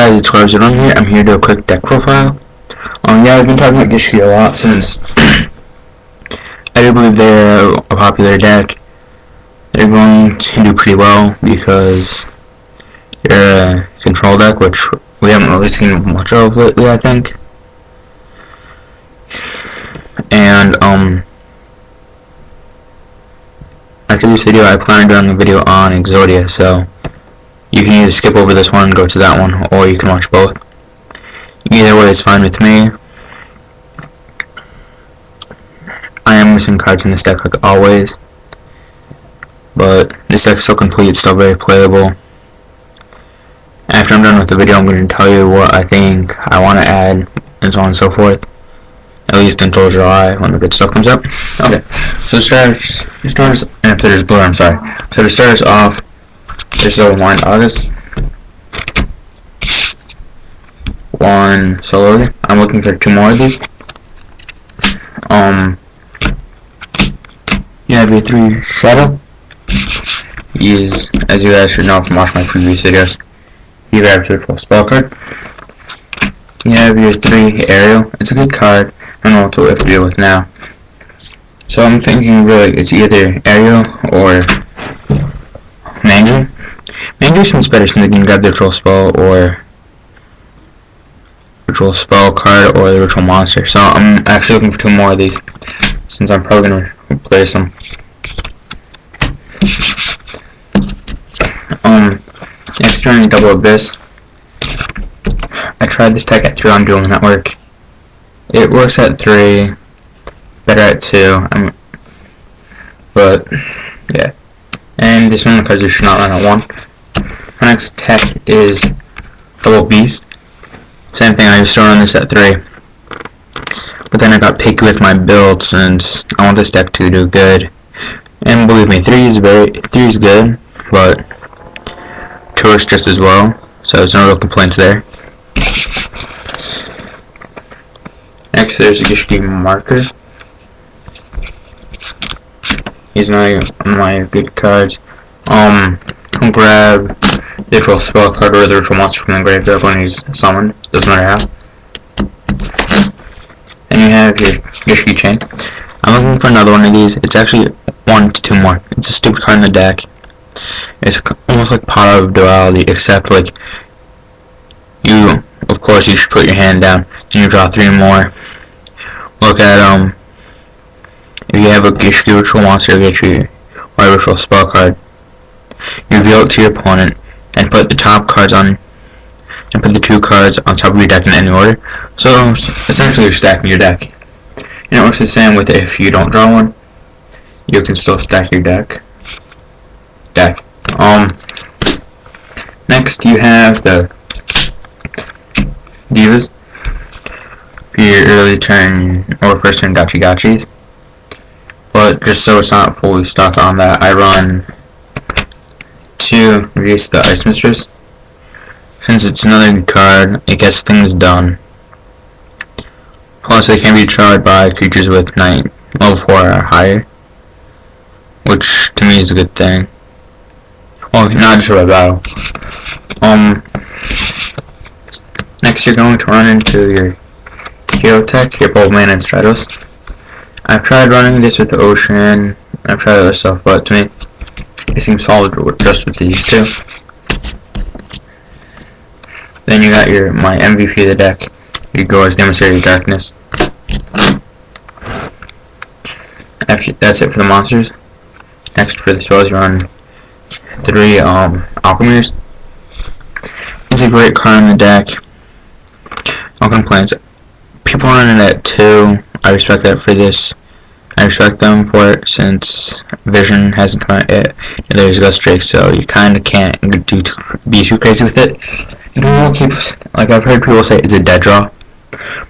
guys, it's Carson on here. I'm here to do a quick deck profile. Yeah, I've been talking about Gishki a lot since I do believe they're a popular deck. They're going to do pretty well because they're a control deck, which we haven't really seen much of lately, I think. And after this video, I plan on doing a video on Exodia, so you can either skip over this one and go to that one, or you can watch both. Either way is fine with me. I am missing cards in this deck like always, but this deck's still complete, it's still very playable. After I'm done with the video, I'm going to tell you what I think I want to add, and so on and so forth. At least until July, when the good stuff comes up. Okay, so to start us, if there's blur, I'm sorry. So to start us off, there's a one August, one solo. I'm looking for 2 more of these. You have your 3 Shadow. He's, as you guys should know from watching my previous videos, he grabs a virtual spell card. You have your 3 Aerial. It's a good card. I don't know what to deal with now. So I'm thinking really it's either Aerial or Mangler. Mangler seems better since you can grab the Ritual Spell or Ritual Spell card or the Ritual Monster. So I'm actually looking for 2 more of these since I'm probably going to replace them. Next turn is Double Abyss. I tried this deck at 3 on Dual Network. It works at 3, better at 2, but yeah. And this one, because you should not run at 1. My next tech is Double Beast. Same thing, I used to run this at 3. But then I got picky with my build since I want this deck to do good. And believe me, 3 is good, but 2 is just as well. So there's no real complaints there. Next, there's a Gishki marker. He's one of my good cards. I'll grab the Ritual Spell card or the Ritual Monster from the graveyard when he's summoned. Doesn't matter how. And you have your Gishki chain. I'm looking for another one of these. It's actually 1 to 2 more. It's a stupid card in the deck. It's almost like Power of Duality, except like of course you should put your hand down. Then you draw 3 more. Look at if you have a Gishki Ritual Monster, you get your White Ritual Spell card. You reveal it to your opponent and put the top cards on, and put the 2 cards on top of your deck in any order. So essentially, you're stacking your deck. And it works the same with if you don't draw one, you can still stack your deck. Next you have the Divas. For your early turn or first turn gachis. But just so it's not fully stuck on that, I run 2 Release the Ice Mistress. Since it's another good card, it gets things done. Plus, it can be tried by creatures with level 4 or higher, which to me is a good thing. Well, not just by battle. Next, you're going to run into your Hero Tech, your Bold Man and Stratos. I've tried running this with the Ocean. I've tried other stuff, but to me, it seems solid just with these 2. Then you got my MVP of the deck. You go as Emissary of Darkness. That's it for the monsters. Next for the spells, you run 3 Alchemists. It's a great card in the deck. No complaints. People run it at 2. I respect that for this. I respect them for it since Vision hasn't come out yet. And there's Gust Drake, so you kind of can't be too crazy with it. You don't keep, like I've heard people say it's a dead draw,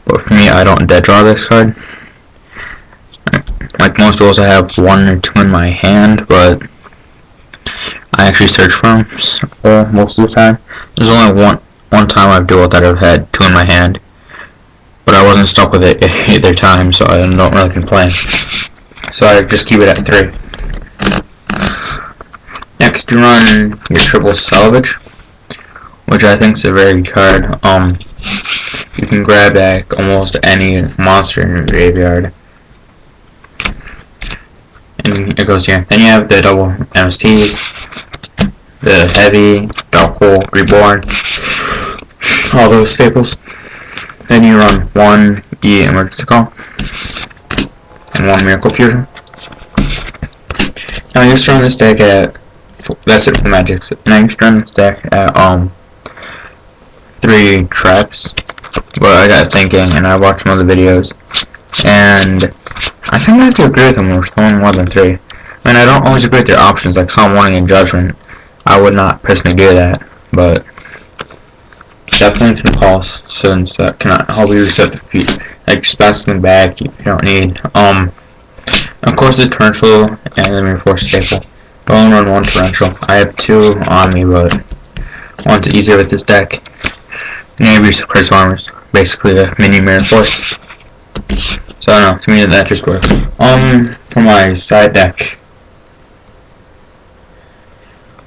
but for me, I don't dead draw this card. Like most duels, I have 1 or 2 in my hand, but I actually search for them most of the time. There's only one time I've dueled that I've had 2 in my hand, but I wasn't stuck with it either time, so I don't really complain. So I just keep it at 3. Next, you run your triple Salvage. which I think is a very good card. You can grab back almost any monster in your graveyard, and it goes here. Then you have the double MSTs, the heavy, Dark Hole, Reborn, all those staples. Then you run 1 E Emergency Call and 1 Miracle Fusion. Now you start this deck at, that's it for the magics. Now you start this deck at 3 traps. But I got thinking, and I watched some other videos, and I kind of have to agree with them. We're throwing more than 3. I mean, I don't always agree with their options, like Psalm Warning and Judgment. I would not personally do that, but definitely 3 calls, since that cannot help you reset the feet. Like, just pass them back if you don't need. Of course, the torrential and the reinforced staple. But I'll run 1 torrential. I have 2 on me, but one's easier with this deck. Maybe suppress armors, basically a mini reinforced. So I don't know, to me that just works. For my side deck,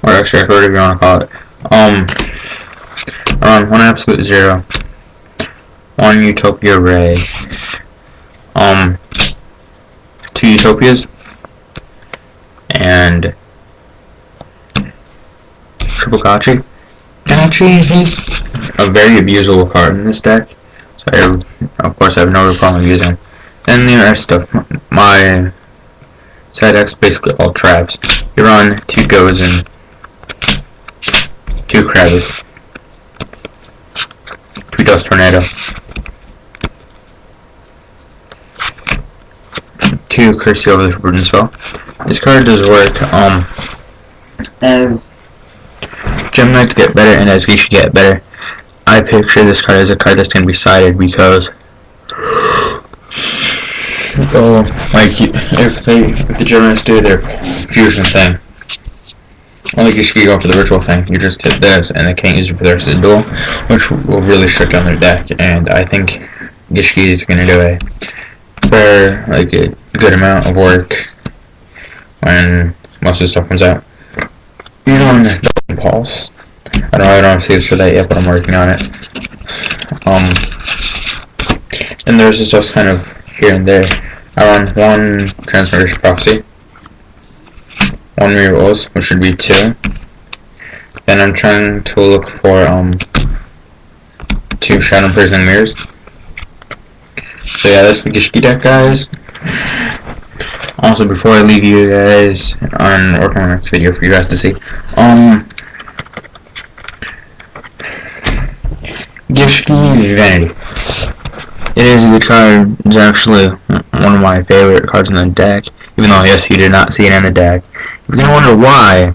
or extra record, whatever you want to call it. I run 1 Absolute Zero, 1 Utopia Ray, 2 Utopias, and Triple Gachi. Gachi, he's a very abusable card in this deck, so of course I have no real problem using him. Then the rest stuff, my side deck's basically all traps. You run 2 Goes and 2 Kravis, 2 Dust Tornado, 2 Curse Seal with Forbidden Spell. This card does work as Gem Knights get better and as Gishki get better. I picture this card as a card that's going to be sided because if the Gem Knights do their fusion thing, only Gishki go for the ritual thing, you just hit this and they can't use it for the rest of the duel, which will really shut down their deck, and I think Gishki is going to do a good amount of work when most of the stuff comes out. You run Double Pulse. I don't have sleeves for that yet, but I'm working on it. And there's just stuff kind of here and there. I run 1 Transmigration Prophecy, 1 Rerolls, which should be 2. Then I'm trying to look for 2 Shadow Imprisoning Mirrors. So yeah, that's the Gishki deck, guys. Also, before I leave you guys on working on next video for you guys to see, Gishki Vanity. It is a good card. It's actually one of my favorite cards in the deck, even though, yes, you did not see it in the deck. You're going to wonder why.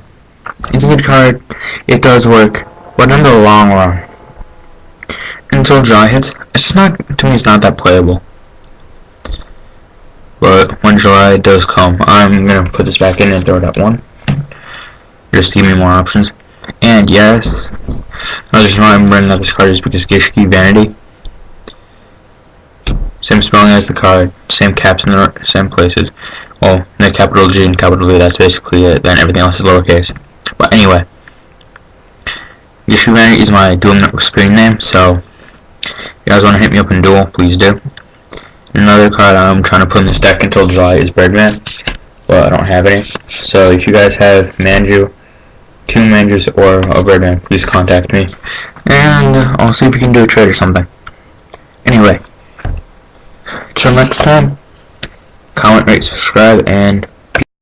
It's a good card. It does work, but in the long run, until July hits, it's just not, to me, it's not that playable. But when July does come, I'm going to put this back in and throw it at 1. Just to give me more options. And yes, I was just remembering that this card is because Gishki Vanity. Same spelling as the card, same caps in the same places. Well, the capital G and capital V, that's basically it. Then everything else is lowercase. But anyway, Gishki Vanity is my Duel Network screen name, so if you guys want to hit me up in Duel, please do. Another card I'm trying to put in this deck until July is Birdman, but I don't have any. So if you guys have Manju, 2 Manjus, or a Birdman, please contact me, and I'll see if we can do a trade or something. Anyway, till next time, comment, rate, subscribe, and